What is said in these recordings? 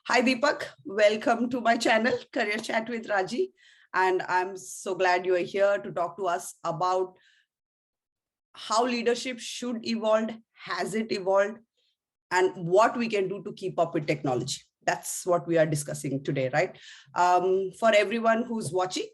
Hi, Deepak. Welcome to my channel, Career Chat with Raji. And I'm so glad you are here to talk to us about how leadership should evolve, has it evolved, and what we can do to keep up with technology. That's what we are discussing today, right? For everyone who's watching,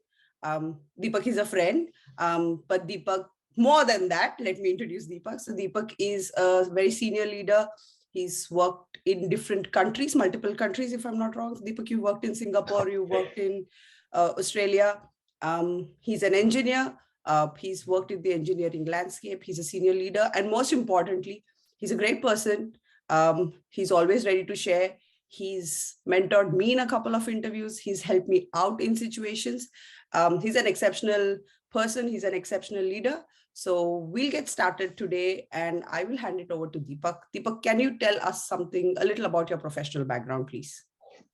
Deepak is a friend, but Deepak, more than that, let me introduce Deepak. So Deepak is a very senior leader. He's worked in different countries, multiple countries, if I'm not wrong. Deepak, you worked in Singapore, you worked in Australia. He's an engineer. He's worked in the engineering landscape. He's a senior leader. And most importantly, he's a great person. He's always ready to share. He's mentored me in a couple of interviews. He's helped me out in situations. He's an exceptional person. He's an exceptional leader. So we'll get started today and I will hand it over to Deepak. Deepak, can you tell us a little about your professional background, please?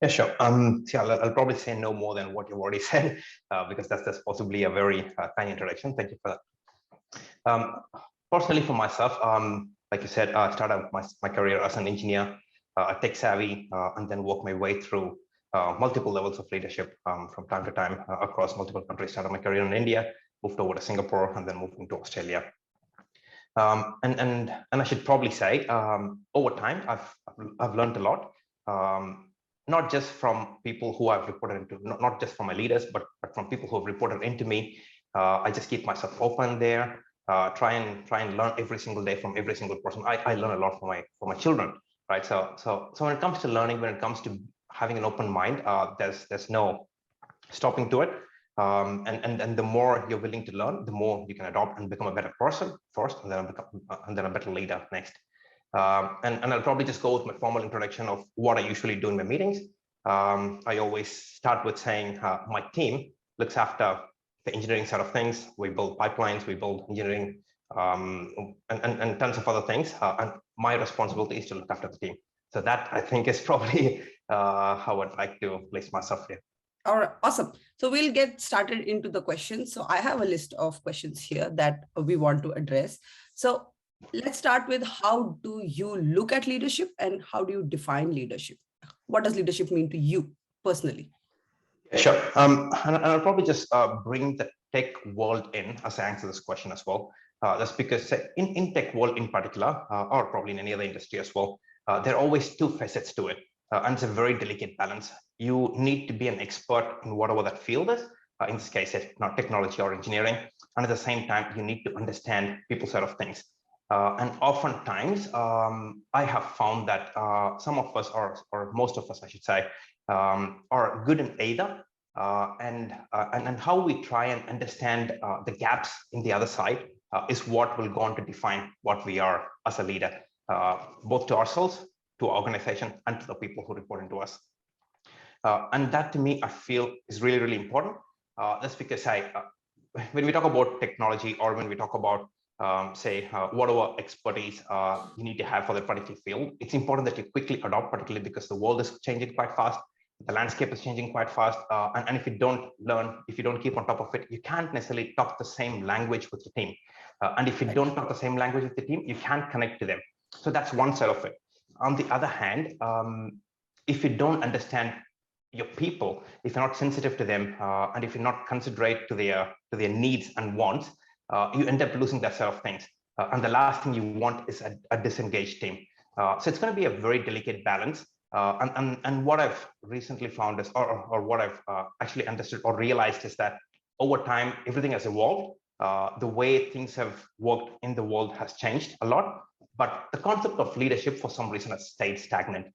Yeah, sure. I'll probably say no more than what you've already said, because that's possibly a very kind introduction. Thank you for that. Personally, for myself, like you said, I started my career as an engineer, tech savvy, and then worked my way through multiple levels of leadership from time to time across multiple countries. Started my career in India, moved over to Singapore, and then moved into Australia. And I should probably say, over time, I've learned a lot. Not just from people who I've reported into, not just from my leaders, but from people who have reported into me. I just keep myself open there, try and learn every single day from every single person. I learn a lot from my children, right? So when it comes to learning, when it comes to having an open mind, there's no stopping to it. And the more you're willing to learn, the more you can adopt and become a better person first, and then a better leader next. And I'll probably just go with my formal introduction of what I usually do in my meetings. I always start with saying my team looks after the engineering side of things. We build pipelines, we build engineering, and tons of other things. And my responsibility is to look after the team. So that, I think, is probably how I'd like to place myself here. All right, awesome. So we'll get started into the questions. So I have a list of questions here that we want to address. So let's start with, how do you look at leadership and how do you define leadership? What does leadership mean to you personally? Yeah, sure. And I'll probably just bring the tech world in as I answer this question as well. That's because in tech world in particular, or probably in any other industry as well, there are always two facets to it. And it's a very delicate balance. You need to be an expert in whatever that field is. In this case, it's not technology or engineering. And at the same time, you need to understand people's side of things. And oftentimes, I have found that some of us, or most of us, I should say, are good in either. And how we try and understand the gaps in the other side is what will go on to define what we are as a leader, both to ourselves, to our organization, and to the people who report into us. And that, to me, I feel is really, really important. That's because when we talk about technology, or when we talk about whatever expertise you need to have for that particular field, it's important that you quickly adopt, particularly because the world is changing quite fast. The landscape is changing quite fast. And if you don't learn, if you don't keep on top of it, you can't necessarily talk the same language with the team. And if you don't talk the same language with the team, you can't connect to them. So that's one side of it. On the other hand, if you don't understand your people, if you're not sensitive to them, and if you're not considerate to their needs and wants, you end up losing that sort of things. And the last thing you want is a disengaged team. So it's going to be a very delicate balance. And what I've recently found is, or what I've actually understood or realized, is that over time, everything has evolved. The way things have worked in the world has changed a lot, but the concept of leadership for some reason has stayed stagnant.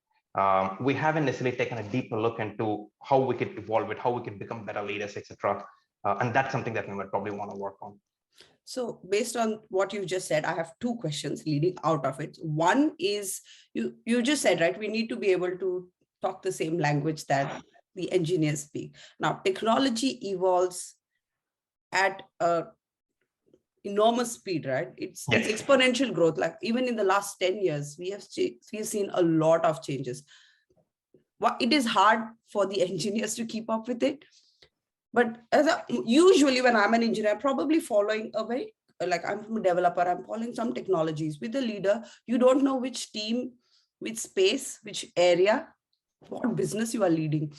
We haven't necessarily taken a deeper look into how we could evolve it, how we could become better leaders, etc. And that's something that we would probably want to work on. So based on what you just said, I have two questions leading out of it. One is, you just said, right, we need to be able to talk the same language that the engineers speak. Now, technology evolves at enormous speed, right? It's exponential growth. Like even in the last 10 years, we have seen a lot of changes. It is hard for the engineers to keep up with it. But usually when I'm an engineer, probably following a very, like I'm a developer, I'm following some technologies. With a leader, you don't know which team, which space, which area what business you are leading.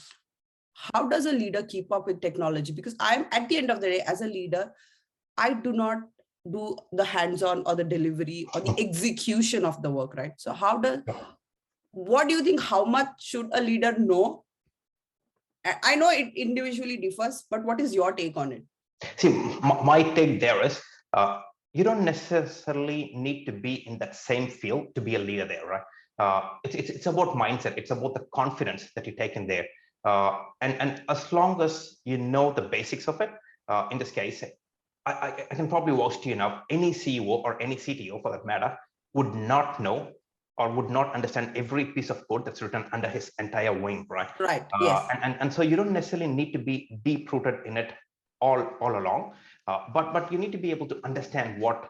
How does a leader keep up with technology? Because I'm at the end of the day, as a leader, I do not do the hands-on or the delivery or the execution of the work, right? So what do you think, how much should a leader know? I know it individually differs, but what is your take on it? See, my take there is you don't necessarily need to be in that same field to be a leader there, right? It's about mindset. It's about the confidence that you take in there. And as long as you know the basics of it, in this case, I can probably vouch to you now, any CEO or any CTO for that matter would not know or would not understand every piece of code that's written under his entire wing, right? Right. Yes. And so you don't necessarily need to be deep rooted in it all along, but you need to be able to understand what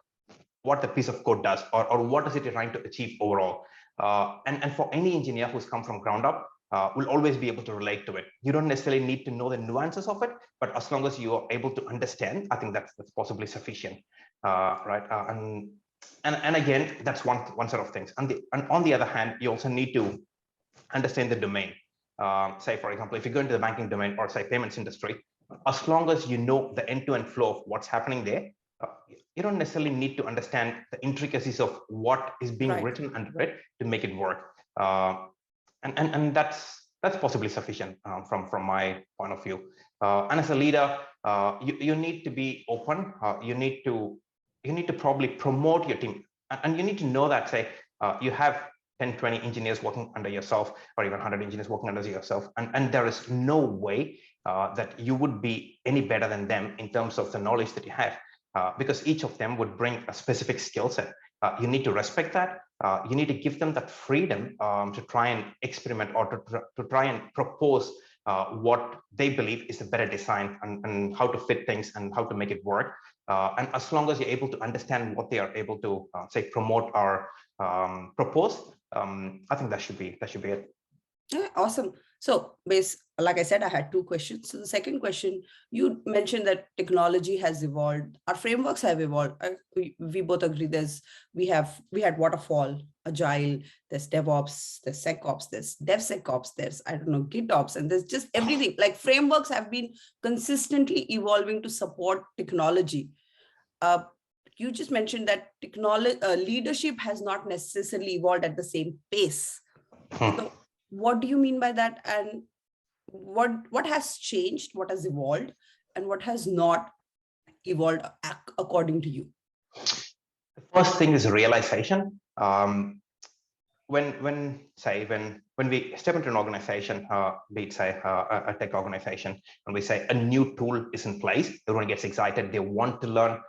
the piece of code does, or what is it you're trying to achieve overall. And for any engineer who's come from ground up, will always be able to relate to it. You don't necessarily need to know the nuances of it, but as long as you are able to understand, I think that's possibly sufficient, right? And again, that's one set of things. And on the other hand, you also need to understand the domain. Say, for example, if you go into the banking domain or say payments industry, as long as you know the end-to-end flow of what's happening there, you don't necessarily need to understand the intricacies of what is being written under it to make it work. And that's possibly sufficient from my point of view. And as a leader, you need to be open. You need to probably promote your team, and you need to know that, say, you have 10, 20 engineers working under yourself, or even 100 engineers working under yourself, and there is no way that you would be any better than them in terms of the knowledge that you have, because each of them would bring a specific skill set. You need to respect that. You need to give them that freedom to try and experiment, or to try and propose what they believe is a better design, and how to fit things and how to make it work. And as long as you're able to understand what they are able to say, promote or propose, I think that should be it. Yeah, awesome. So, like I said, I had two questions. So the second question, you mentioned that technology has evolved, our frameworks have evolved. We both agree we had waterfall, agile, there's DevOps, there's SecOps, there's DevSecOps, there's, I don't know, GitOps, and there's just everything. Like, frameworks have been consistently evolving to support technology. You just mentioned that technology leadership has not necessarily evolved at the same pace. So what do you mean by that? And what has changed, what has evolved, and what has not evolved according to you? The first thing is realization. When we step into an organization, be it say a tech organization, and we say a new tool is in place, everyone gets excited. They want to learn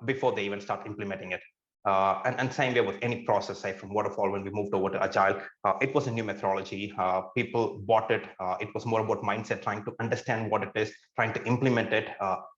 before they even start implementing it. And same way with any process, say from waterfall, when we moved over to agile, it was a new methodology. People bought it. It was more about mindset, trying to understand what it is, trying to implement it,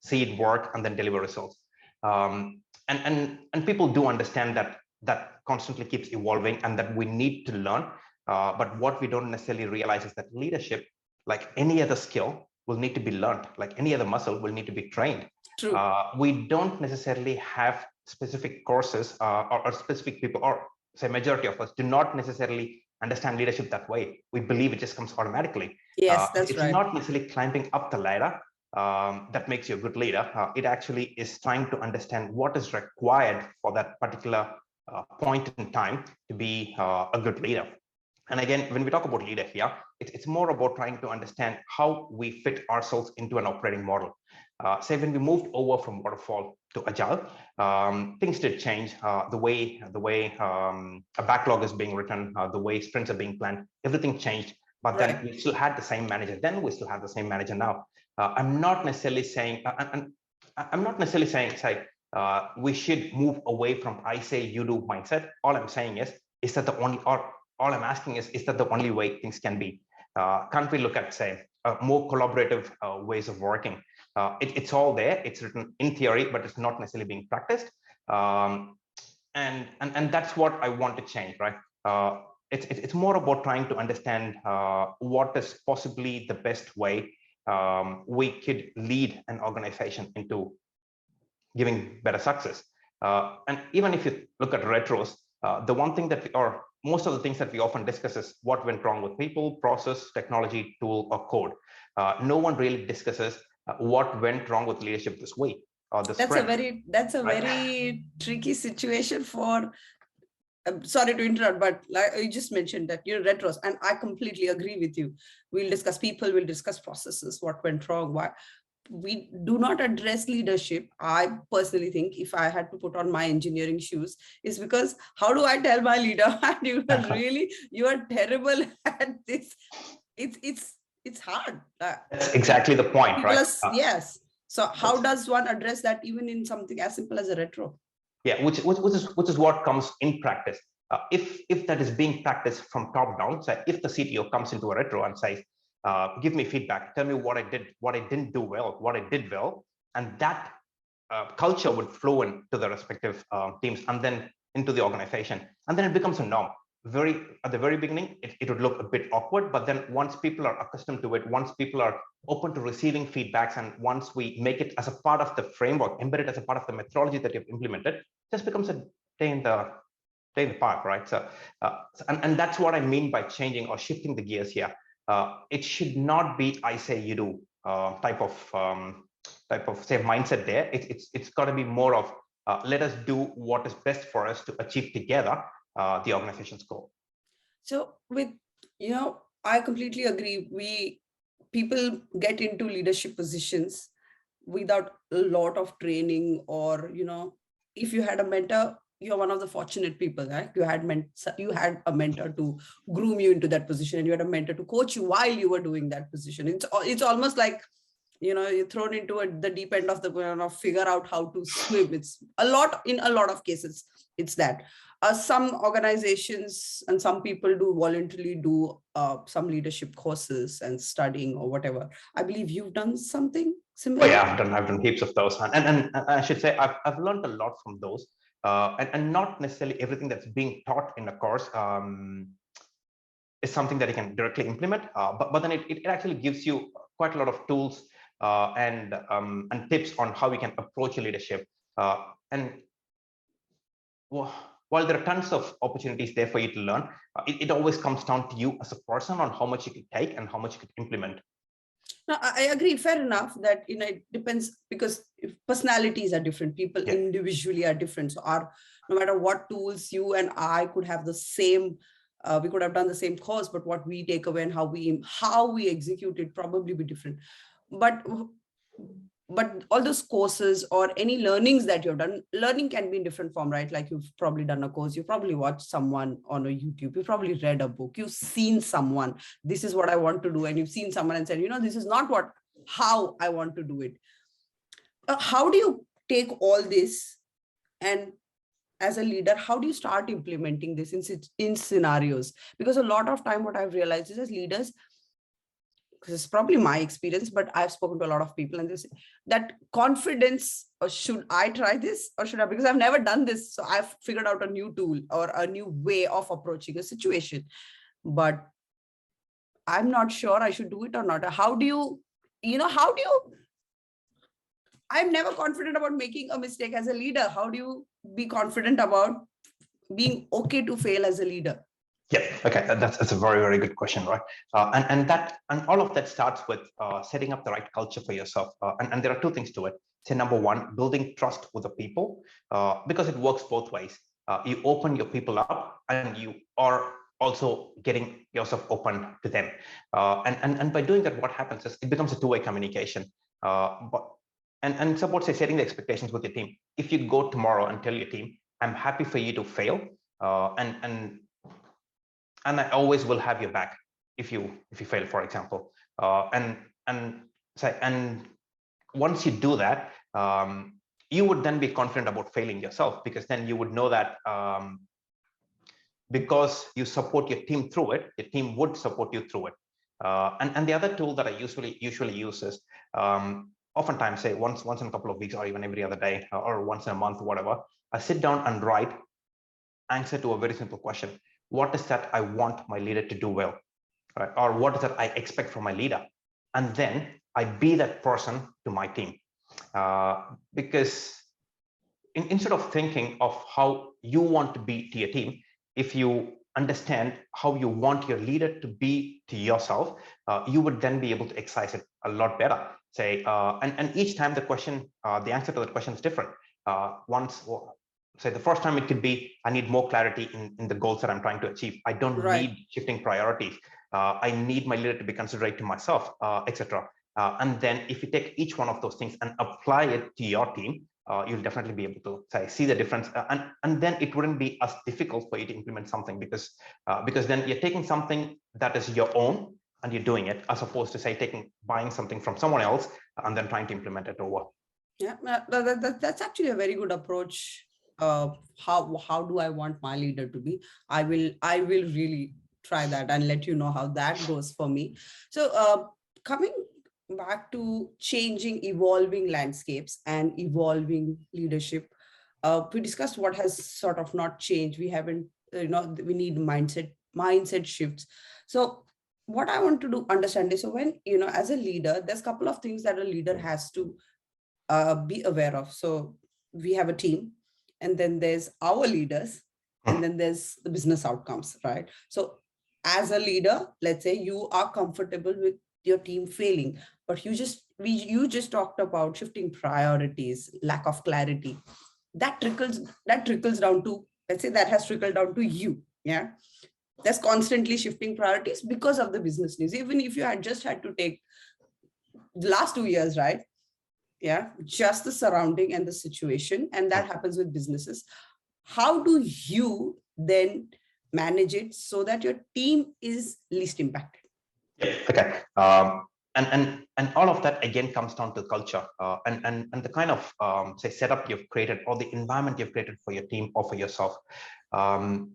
see it work, and then deliver results. And people do understand that constantly keeps evolving, and that we need to learn. But what we don't necessarily realize is that leadership, like any other skill, will need to be learned. Like any other muscle, will need to be trained. True. We don't necessarily have specific courses, or specific people, or say majority of us do not necessarily understand leadership that way. We believe it just comes automatically. Yes, that's it's right. not necessarily climbing up the ladder that makes you a good leader. It actually is trying to understand what is required for that particular point in time to be a good leader. And again, when we talk about leader here, it's more about trying to understand how we fit ourselves into an operating model. Say when we moved over from waterfall to agile, things did change. The way a backlog is being written, the way sprints are being planned, everything changed. But then we still had the same manager. Then we still have the same manager now. I'm not necessarily saying, say, we should move away from I say you do mindset. All I'm saying is that all I'm asking is that the only way things can be? Can't we look at, say, more collaborative ways of working? It's all there. It's written in theory, but it's not necessarily being practiced. And that's what I want to change, right? It's more about trying to understand what is possibly the best way we could lead an organization into giving better success. And even if you look at retros, the one thing that, or most of the things that we often discuss is what went wrong with people, process, technology, tool, or code. No one really discusses what went wrong with leadership this week or this sprint. That's a right? very tricky situation for. I'm sorry to interrupt, but like you just mentioned that retros, and I completely agree with you. We'll discuss people, we'll discuss processes, what went wrong, why. We do not address leadership. I personally think, if I had to put on my engineering shoes, is because how do I tell my leader, you are terrible at this. It's hard. That's exactly the point, People right? are, yes. So how does one address that even in something as simple as a retro? Yeah, which is what comes in practice. If that is being practiced from top down, so if the CTO comes into a retro and says, give me feedback, tell me what I did, what I didn't do well, what I did well, and that culture would flow into the respective teams and then into the organization, and then it becomes a norm. At the very beginning, it would look a bit awkward, but then once people are accustomed to it, once people are open to receiving feedbacks, and once we make it as a part of the framework, embed it as a part of the methodology that you've implemented, it just becomes a day in the park, right? So, and that's what I mean by changing or shifting the gears here. It should not be I say you do type of say mindset there. It's got to be more of let us do what is best for us to achieve together the organization's goal. So with, I completely agree. People get into leadership positions without a lot of training, or, if you had a mentor, you're one of the fortunate people, right? You had a mentor to groom you into that position, and you had a mentor to coach you while you were doing that position. It's almost like, you're thrown into the deep end of the pool, figure out how to swim. It's in a lot of cases, it's that. Some organizations and some people do voluntarily do some leadership courses and studying or whatever. I believe you've done something similar. Oh yeah, I've done heaps of those, and I should say I've learned a lot from those, and not necessarily everything that's being taught in a course is something that you can directly implement, but then it actually gives you quite a lot of tools and tips on how you can approach your leadership. And while there are tons of opportunities there for you to learn, it always comes down to you as a person on how much you can take and how much you can implement. No, I agree. Fair enough that, it depends, because if personalities are different, people individually are different. So no matter what tools you and I could have the same, we could have done the same course, but what we take away and how we execute it probably be different. But all those courses or any learnings that you've done, learning can be in different form, right? Like, you've probably done a course, you probably watched someone on a YouTube, you probably read a book, you've seen someone, this is what I want to do, and you've seen someone and said, this is not how I want to do it. How do you take all this, and as a leader, how do you start implementing this in scenarios? Because a lot of time what I've realized is, as leaders, because it's probably my experience, but I've spoken to a lot of people, and they say that confidence, or should I try this or should I, because I've never done this. So I've figured out a new tool or a new way of approaching a situation, but I'm not sure I should do it or not. I'm never confident about making a mistake as a leader. How do you be confident about being okay to fail as a leader? Yeah, okay, that's a very, very good question, right? And all of that starts with setting up the right culture for yourself. And there are two things to it. So number one, building trust with the people, because it works both ways. You open your people up, and you are also getting yourself open to them. And by doing that, what happens is it becomes a two-way communication. And it's about, say, setting the expectations with your team. If you go tomorrow and tell your team, I'm happy for you to fail, and I always will have your back if you fail, for example. And once you do that, you would then be confident about failing yourself, because then you would know that because you support your team through it, your team would support you through it. And the other tool that I usually use is oftentimes, say once in a couple of weeks, or even every other day, or once in a month, whatever, I sit down and write answer to a very simple question. What is that I want my leader to do well, right? Or what is that I expect from my leader? And then I be that person to my team. Because instead of thinking of how you want to be to your team, if you understand how you want your leader to be to yourself, you would then be able to exercise it a lot better. Say, and each time the answer to that question is different. Say the first time it could be, I need more clarity in the goals that I'm trying to achieve. I don't Right. need shifting priorities. I need my leader to be considerate to myself, etc. And then if you take each one of those things and apply it to your team, you'll definitely be able to say, see the difference. And then it wouldn't be as difficult for you to implement something, because then you're taking something that is your own and you're doing it, as opposed to say buying something from someone else and then trying to implement it over. Yeah, that's actually a very good approach. How do I want my leader to be? I will really try that and let you know how that goes for me. So coming back to changing, evolving landscapes and evolving leadership, we discussed what has sort of not changed. We haven't, we need mindset shifts. So what I want to do understand is, so when, as a leader, there's a couple of things that a leader has to be aware of. So we have a team, and then there's our leaders, and then there's the business outcomes, right? So as a leader, let's say you are comfortable with your team failing, but you just talked about shifting priorities, lack of clarity. That trickles down to, let's say that has trickled down to you. Yeah. There's constantly shifting priorities because of the business needs. Even if you had just had to take the last 2 years, right? Yeah, just the surrounding and the situation, and that happens with businesses. How do you then manage it so that your team is least impacted? Yeah, okay. And all of that again comes down to culture, and the kind of say setup you've created, or the environment you've created for your team or for yourself. And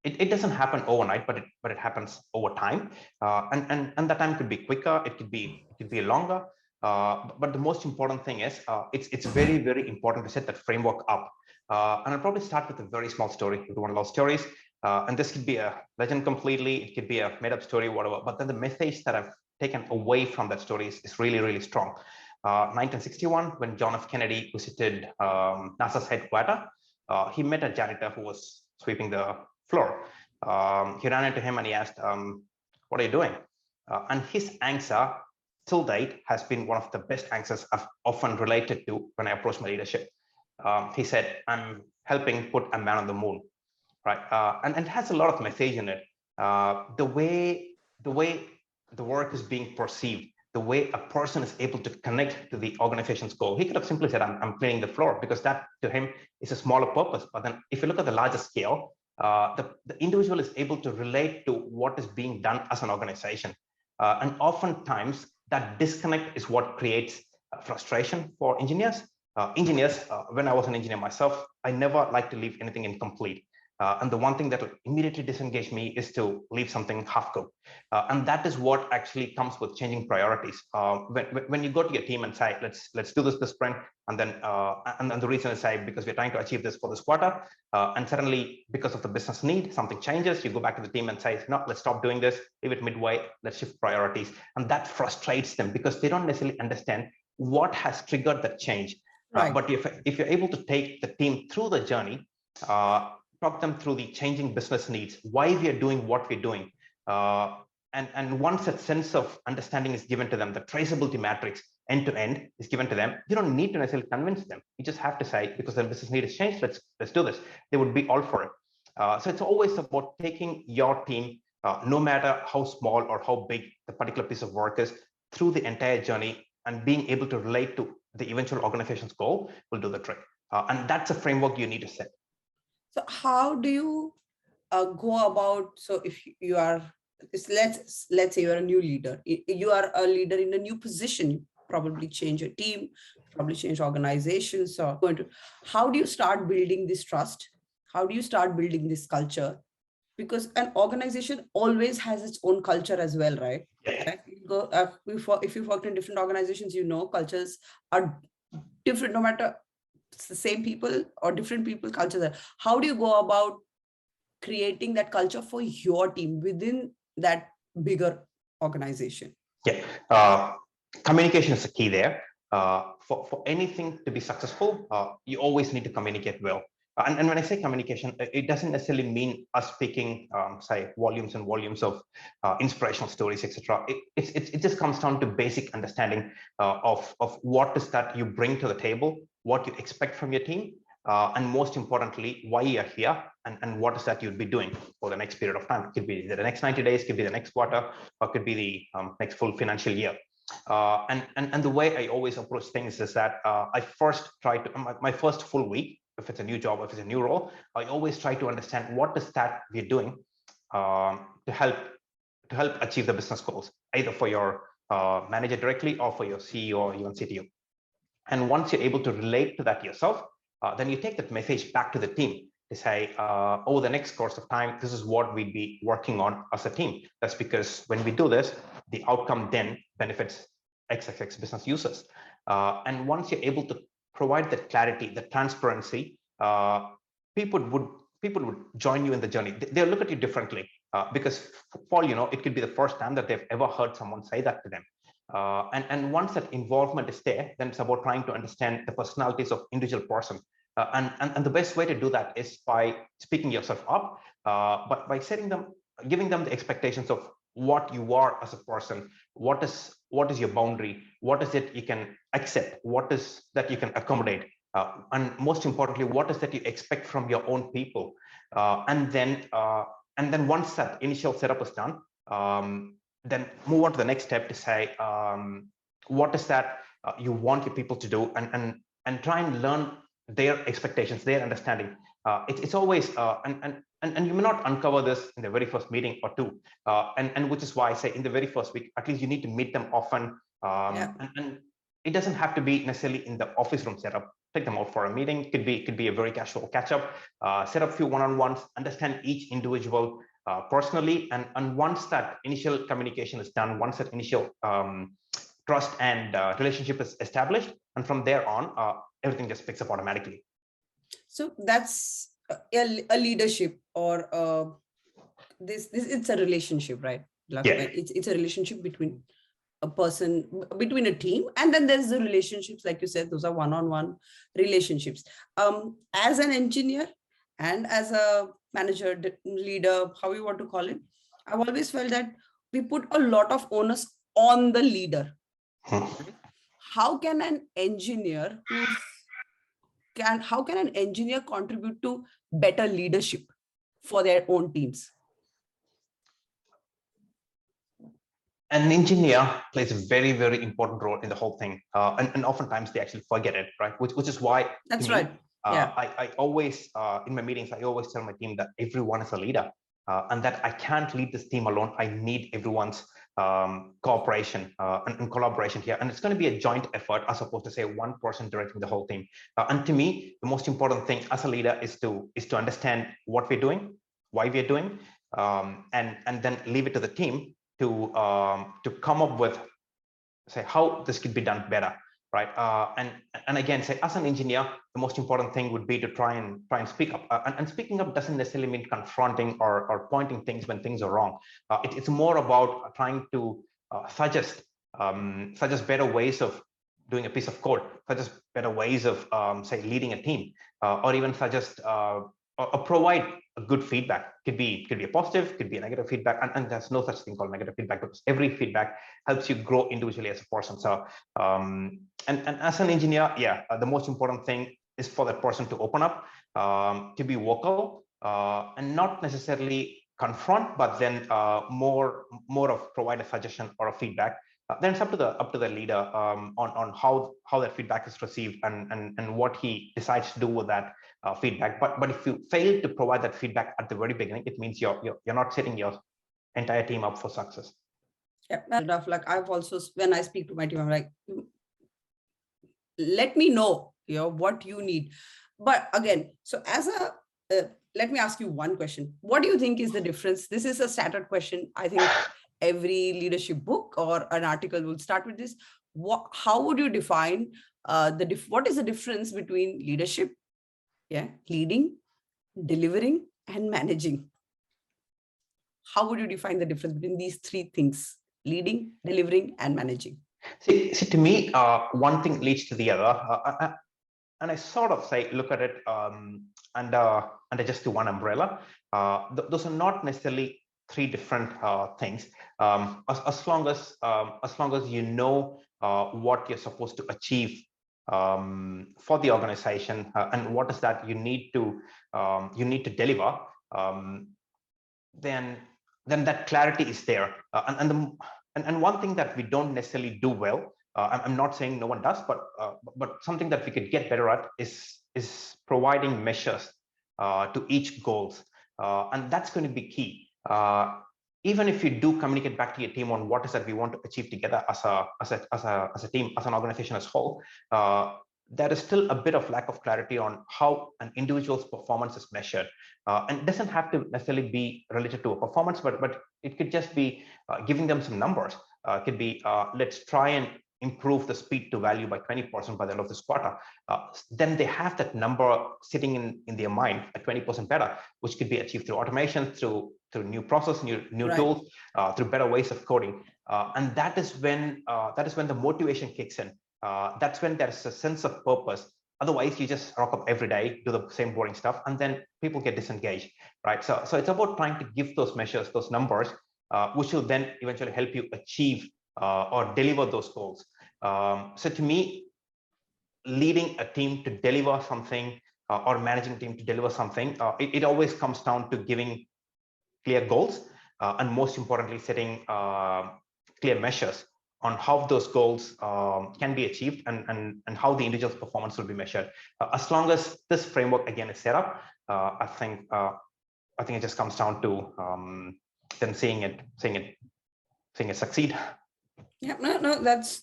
it doesn't happen overnight, but it happens over time. And that time could be quicker, it could be longer. But the most important thing is, it's very, very important to set that framework up. And I'll probably start with a very small story. If you want to love stories, and this could be a legend completely, it could be a made up story, whatever. But then the message that I've taken away from that story is really, really strong. 1961, when John F. Kennedy visited NASA's headquarters, he met a janitor who was sweeping the floor. He ran into him and he asked, what are you doing? And his answer till date has been one of the best answers I've often related to when I approach my leadership. He said, I'm helping put a man on the moon. Right, and it has a lot of message in it. The way the work is being perceived, the way a person is able to connect to the organization's goal. He could have simply said, I'm cleaning the floor, because that to him is a smaller purpose. But then if you look at the larger scale, the individual is able to relate to what is being done as an organization. And oftentimes that disconnect is what creates frustration for engineers. When I was an engineer myself, I never like to leave anything incomplete. And the one thing that will immediately disengage me is to leave something half-cooked. And that is what actually comes with changing priorities. When you go to your team and say, let's do this sprint, and then the reason is, say, because we're trying to achieve this for this quarter, and suddenly, because of the business need, something changes, you go back to the team and say, no, let's stop doing this, leave it midway, let's shift priorities. And that frustrates them, because they don't necessarily understand what has triggered that change. Right. But if you're able to take the team through the journey, talk them through the changing business needs, why we are doing what we're doing. And once that sense of understanding is given to them, the traceability matrix end to end is given to them, you don't need to necessarily convince them. You just have to say, because the business need has changed, let's do this. They would be all for it. So it's always about taking your team, no matter how small or how big the particular piece of work is, through the entire journey, and being able to relate to the eventual organization's goal will do the trick. And that's a framework you need to set. So how do you go about, so if you are, let's say you're a new leader, you are a leader in a new position, you probably change your team, probably change organizations, or how do you start building this trust? How do you start building this culture? Because an organization always has its own culture as well, right? If you've worked in different organizations, cultures are different, no matter it's the same people or different people, cultures. How do you go about creating that culture for your team within that bigger organization? Yeah, communication is the key there. For anything to be successful, you always need to communicate well. And when I say communication, it doesn't necessarily mean us speaking, say, volumes and volumes of inspirational stories, etc. It just comes down to basic understanding of what is that you bring to the table, what you expect from your team, and most importantly, why you're here, and what is that you'd be doing for the next period of time. It could be the next 90 days, could be the next quarter, or could be the next full financial year. And the way I always approach things is that I first try to, my first full week, if it's a new job, if it's a new role, I always try to understand what is that we're doing to help achieve the business goals, either for your manager directly or for your CEO or even CTO. And once you're able to relate to that yourself, then you take that message back to the team to say, over the next course of time, this is what we'd be working on as a team. That's because when we do this, the outcome then benefits XXX business users. And once you're able to provide that clarity, the transparency, people would join you in the journey. They'll look at you differently because, for all you know, it could be the first time that they've ever heard someone say that to them. And once that involvement is there, then it's about trying to understand the personalities of individual person. And the best way to do that is by speaking yourself up, but by giving them the expectations of what you are as a person, what is your boundary, what is it you can accept, what is that you can accommodate, and most importantly, what is that you expect from your own people. And then once that initial setup is done, then move on to the next step to say, what is that you want your people to do, and try and learn their expectations, their understanding. It's always, and you may not uncover this in the very first meeting or two, and which is why I say in the very first week, at least you need to meet them often. And it doesn't have to be necessarily in the office room setup. Take them out for a meeting. Could be a very casual catch up. Set up a few one-on-ones. Understand each individual personally, and once that initial communication is done, once that initial trust and relationship is established, and from there on, everything just picks up automatically. So that's a leadership, or this it's a relationship, right? Like, yeah. It's a relationship between a person, between a team, and then there's the relationships, like you said, those are one-on-one relationships. As an engineer and as a manager, leader, how you want to call it, I've always felt that we put a lot of onus on the leader. How can an engineer how can an engineer contribute to better leadership for their own teams? An engineer plays a very, very important role in the whole thing, and oftentimes they actually forget it, right? Which is why that's right. I always in my meetings I always tell my team that everyone is a leader, and that I can't lead this team alone. I need everyone's cooperation and collaboration here, and it's going to be a joint effort as opposed to say one person directing the whole team. And to me, the most important thing as a leader is to understand what we're doing, why we're doing, and then leave it to the team to come up with, say, how this could be done better, right? And again, say, as an engineer, the most important thing would be to try and speak up. And speaking up doesn't necessarily mean confronting or pointing things when things are wrong. It's more about trying to suggest better ways of doing a piece of code, suggest better ways of, say, leading a team, or even suggest or provide a good feedback. Could be a positive, could be a negative feedback, and there's no such thing called negative feedback, because every feedback helps you grow individually as a person. So and as an engineer, the most important thing is for that person to open up, to be vocal, and not necessarily confront, but then more of provide a suggestion or a feedback. Then it's up to the leader on how that feedback is received and what he decides to do with that feedback. But if you fail to provide that feedback at the very beginning, it means you're not setting your entire team up for success. Yeah, enough. Like, I've also, when I speak to my team, I'm like, let me know, what you need. But again, so as a let me ask you one question. What do you think is the difference? This is a standard question. I think every leadership book or an article will start with this. How would you define what is the difference between leadership, leading, delivering, and managing? How would you define the difference between these three things: leading, delivering, and managing? See, to me, one thing leads to the other. I sort of say, look at it under just the one umbrella. Those are not necessarily three different things. As long as you know what you're supposed to achieve for the organization, and what is that you need to deliver, then that clarity is there. And one thing that we don't necessarily do well, I'm not saying no one does, but something that we could get better at is providing measures to each goals, and that's going to be key. Even if you do communicate back to your team on what is that we want to achieve together as a team, as an organization as a whole, there is still a bit of lack of clarity on how an individual's performance is measured. And it doesn't have to necessarily be related to a performance, but it could just be giving them some numbers. It could be, let's try and improve the speed to value by 20% by the end of this quarter. Then they have that number sitting in their mind at 20% better, which could be achieved through automation, through new process, new Right. tools, through better ways of coding. And that is when the motivation kicks in. That's when there's a sense of purpose. Otherwise, you just rock up every day, do the same boring stuff, and then people get disengaged, right? So it's about trying to give those measures, those numbers, which will then eventually help you achieve or deliver those goals. So to me, leading a team to deliver something, or managing a team to deliver something, it always comes down to giving clear goals, and most importantly, setting clear measures on how those goals can be achieved, and how the individual's performance will be measured. As long as this framework again is set up, I think it just comes down to then seeing it succeed. Yeah, no, that's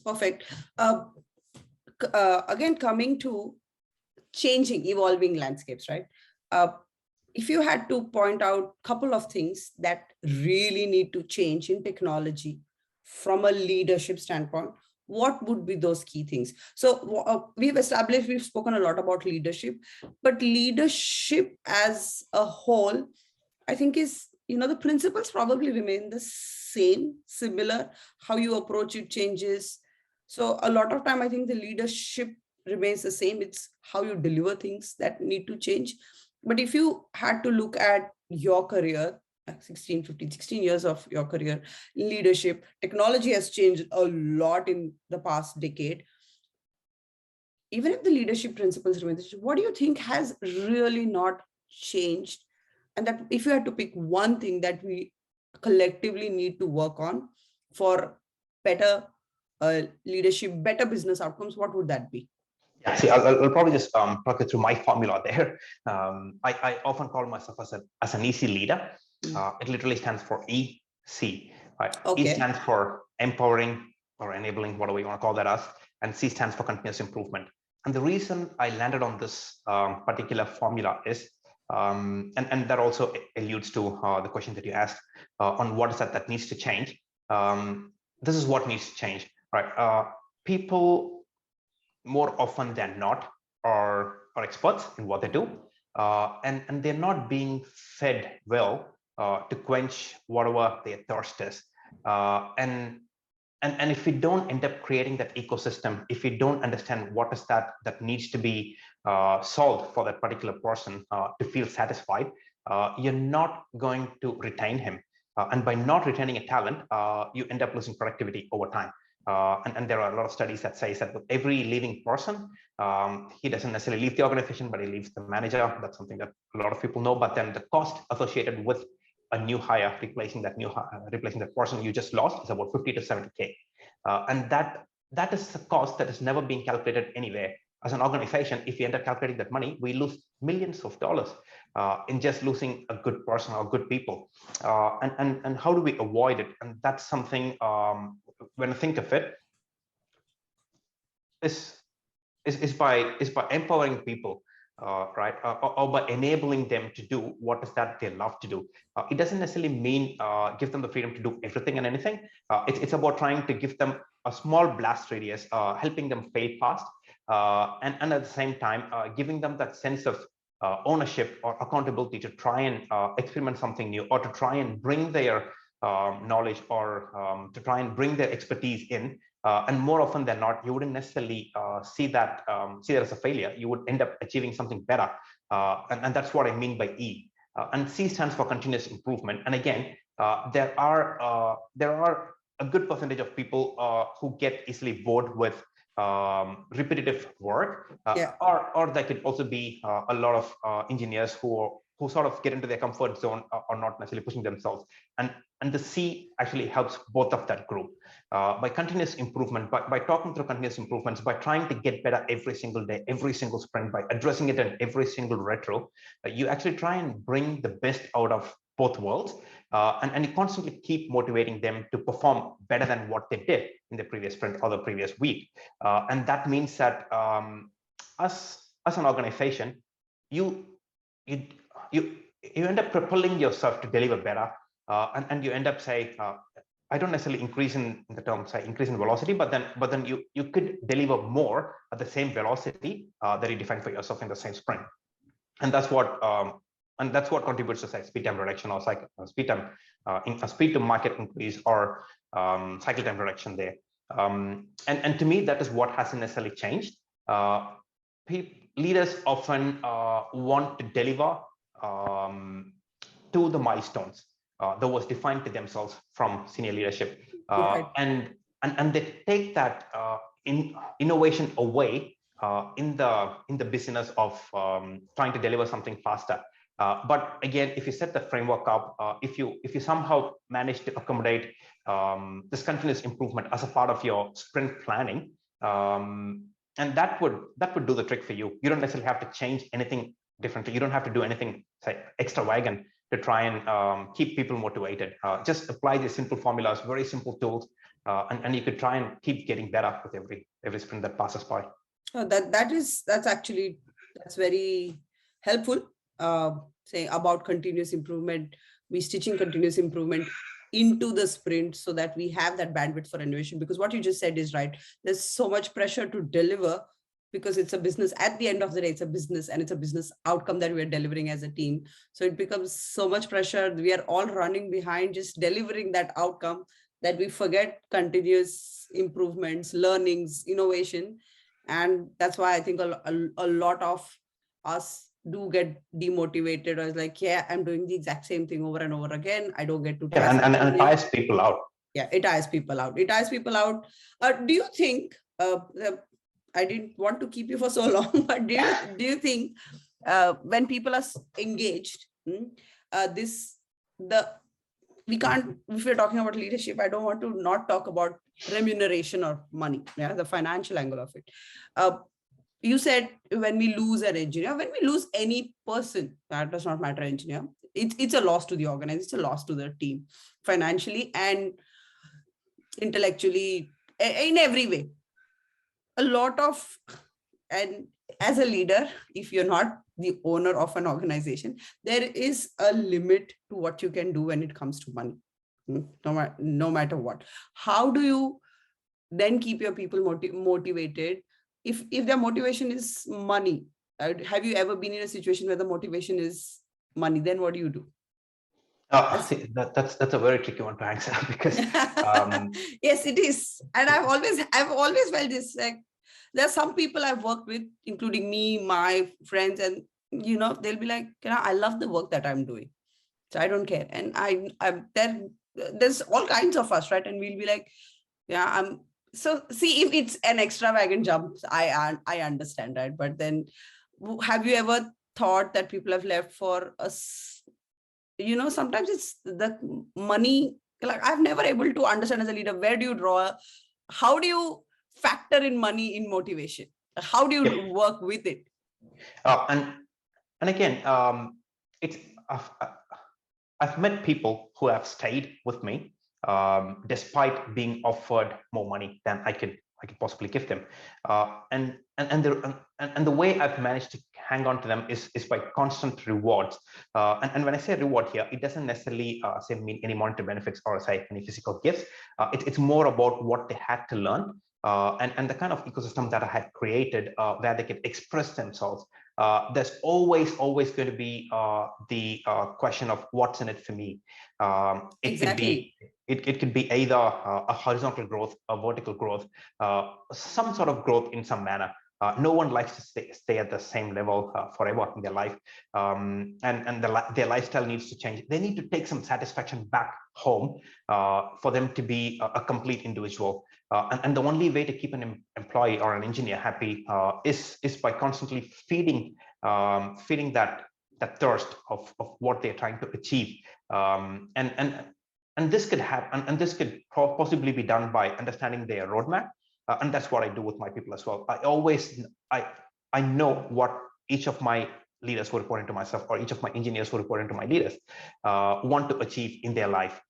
perfect. Again, coming to changing, evolving landscapes, right? If you had to point out a couple of things that really need to change in technology from a leadership standpoint, what would be those key things? So we've spoken a lot about leadership, but leadership as a whole, I think is, the principles probably remain the same, similar. How you approach it changes. So a lot of time, I think the leadership remains the same. It's how you deliver things that need to change. But if you had to look at your career, 16 years of your career, leadership, technology has changed a lot in the past decade. Even if the leadership principles remain the same, what do you think has really not changed? And that if you had to pick one thing that we collectively need to work on for better leadership, better business outcomes, what would that be? Yeah, see, I'll probably just talk you through my formula there. I often call myself as an easy leader. It literally stands for EC. Right? E Okay. stands for empowering or enabling, whatever you want to call that as, and C stands for continuous improvement. And the reason I landed on this particular formula is, and that also alludes to the question that you asked on what is that needs to change. This is what needs to change, right? People more often than not are experts in what they do, and they're not being fed well to quench whatever their thirst is. And if we don't end up creating that ecosystem, if we don't understand what is that needs to be solved for that particular person to feel satisfied, you're not going to retain him. And by not retaining a talent, you end up losing productivity over time. And there are a lot of studies that say that with every leaving person, he doesn't necessarily leave the organization, but he leaves the manager. That's something that a lot of people know. But then the cost associated with a new hire replacing that person you just lost is about 50 to 70K. And that is a cost that is never being calculated anywhere. As an organization, if we end up calculating that money, we lose millions of dollars in just losing a good person or good people. And how do we avoid it? And that's something, when I think of it, is by empowering people, right, or by enabling them to do what is that they love to do. It doesn't necessarily mean give them the freedom to do everything and anything. It's about trying to give them a small blast radius, helping them fail fast, and at the same time giving them that sense of ownership or accountability to try and experiment something new, or to try and bring their knowledge, or to try and bring their expertise in and more often than not, you wouldn't necessarily see that as a failure. You would end up achieving something better, and that's what I mean by E. And C stands for continuous improvement. And again, there are a good percentage of people who get easily bored with repetitive work, Yeah. or there could also be a lot of engineers who sort of get into their comfort zone or not necessarily pushing themselves. And the C actually helps both of that group by continuous improvement, by talking through continuous improvements, by trying to get better every single day, every single sprint, by addressing it in every single retro. You actually try and bring the best out of both worlds, and you constantly keep motivating them to perform better than what they did in the previous sprint or the previous week. And that means that as an organization, you you you you end up propelling yourself to deliver better, and you end up say, I don't necessarily increase in the term say increase in velocity, but then you could deliver more at the same velocity that you define for yourself in the same sprint. And that's what contributes to say speed time reduction, or cycle speed time speed to market increase, or cycle time reduction there. And to me, that is what hasn't necessarily changed. Leaders often want to deliver to the milestones that was defined to themselves from senior leadership, Right. and they take that innovation away in the business of trying to deliver something faster. But again, if you set the framework up, if you somehow manage to accommodate this continuous improvement as a part of your sprint planning, and that would do the trick for you. You don't necessarily have to change anything differently. You don't have to do anything say extravagant to try and keep people motivated. Just apply these simple formulas, very simple tools, and you could try and keep getting better with every sprint that passes by. That's very helpful. Saying about continuous improvement, we stitching continuous improvement into the sprint so that we have that bandwidth for innovation. Because what you just said is right. There's so much pressure to deliver because it's a business. At the end of the day, it's a business, and it's a business outcome that we're delivering as a team. So it becomes so much pressure. We are all running behind just delivering that outcome that we forget continuous improvements, learnings, innovation. And that's why I think a lot of us do get demotivated, or like, yeah, I'm doing the exact same thing over and over again. I don't get to try. Yeah, and it tires people out. Yeah, it tires people out. It tires people out. Do you think, I didn't want to keep you for so long, but do you think when people are engaged, we can't, if we're talking about leadership, I don't want to not talk about remuneration or money, yeah, the financial angle of it. You said when we lose an engineer, when we lose any person, that does not matter, engineer, it's a loss to the organization, it's a loss to the team, financially and intellectually, in every way. A lot of, and as a leader, if you're not the owner of an organization, there is a limit to what you can do when it comes to money, no matter what. How do you then keep your people motivated if their motivation is money? Have you ever been in a situation where the motivation is money? Then what do you do? That's a very tricky one to answer because yes, it is. And I've always felt this, like, there are some people I've worked with, including me, my friends, and they'll be like, I love the work that I'm doing, so I don't care. And there's all kinds of us, right? And we'll be like, yeah, so see, if it's an extravagant jump, I understand, right? But then, have you ever thought that people have left for us? Sometimes it's the money. Like, I've never able to understand as a leader, where do you draw? How do you factor in money in motivation? How do you work with it? And again, it's I've met people who have stayed with me despite being offered more money than I could possibly give them, and the way I've managed to hang on to them is by constant rewards. And when I say reward here, it doesn't necessarily say mean any monetary benefits or say any physical gifts. It's more about what they had to learn, and the kind of ecosystem that I had created where they could express themselves there's always going to be the question of what's in it for me. It could be it could be either a horizontal growth, a vertical growth, some sort of growth in some manner. No one likes to stay at the same level forever in their life, and their lifestyle needs to change. They need to take some satisfaction back home for them to be a complete individual. And the only way to keep an employee or an engineer happy is by constantly feeding that thirst of what they're trying to achieve. And this could happen, and this could possibly be done by understanding their roadmap. And that's what I do with my people as well. I know what each of my leaders who report into myself, or each of my engineers who report into my leaders, want to achieve in their life.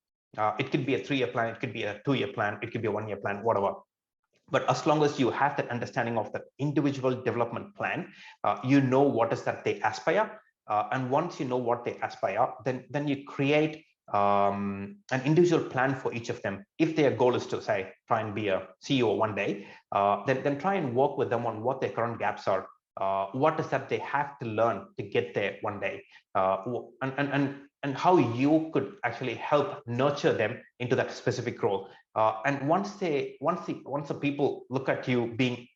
It could be a 3-year plan, it could be a 2-year plan, it could be a 1-year plan, whatever. But as long as you have that understanding of the individual development plan, you know what is that they aspire. And once you know what they aspire, then you create an individual plan for each of them. If their goal is to, say, try and be a CEO one day, then try and work with them on what their current gaps are. What is that they have to learn to get there one day, and how you could actually help nurture them into that specific role. And once the people look at you being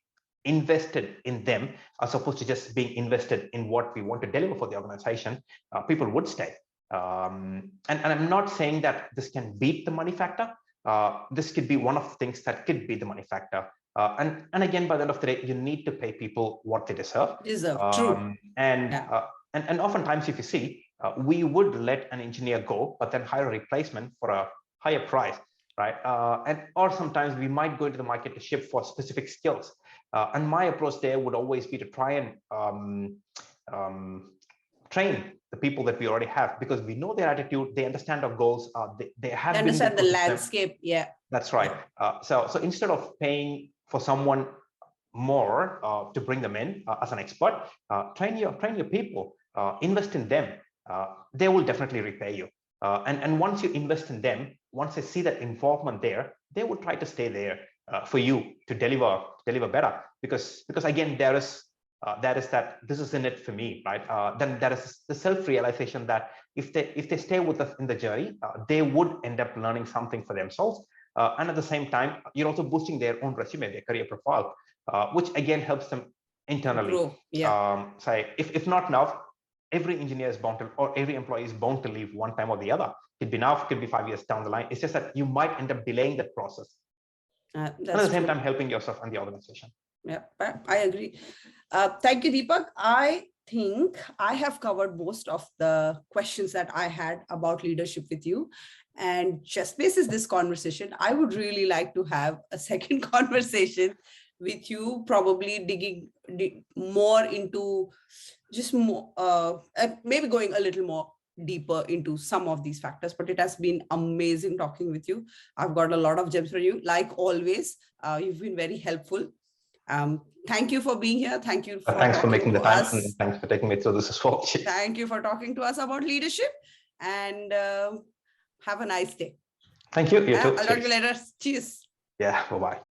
invested in them, as opposed to just being invested in what we want to deliver for the organization, people would stay. And I'm not saying that this can beat the money factor. This could be one of the things that could be the money factor. And again, by the end of the day, you need to pay people what they deserve. True. And oftentimes, if you see, we would let an engineer go, but then hire a replacement for a higher price, right? Or sometimes we might go into the market to ship for specific skills. And my approach there would always be to try and train the people that we already have, because we know their attitude, they understand our goals, they have they understand the landscape. Yeah, that's right. So instead of paying for someone more to bring them in as an expert, train your people, invest in them. They will definitely repay you. And once you invest in them, once they see that involvement there, they will try to stay there for you to deliver better. Because again, there is that this is in it for me, right? Then there is the self-realization that if they stay with us in the journey, they would end up learning something for themselves. And at the same time, you're also boosting their own resume, their career profile, which again helps them internally. So if not now, every engineer is bound to, or every employee is bound to leave one time or the other. Could be now, could be 5 years down the line. It's just that you might end up delaying that process. And at the same time, helping yourself and the organization. Yeah, I agree. Thank you, Deepak. I think I have covered most of the questions that I had about leadership with you. And just basis this conversation, I would really like to have a second conversation with you, probably digging more into just more, maybe going a little more deeper into some of these factors. But it has been amazing talking with you. I've got a lot of gems from you. Like always, you've been very helpful. Thank you for being here. Thank you for thanks for making the time, and thanks for taking me through this as well. Thank you for talking to us about leadership, and have a nice day. Thank you. You too. I'll talk to you later. Cheers. Yeah, bye-bye.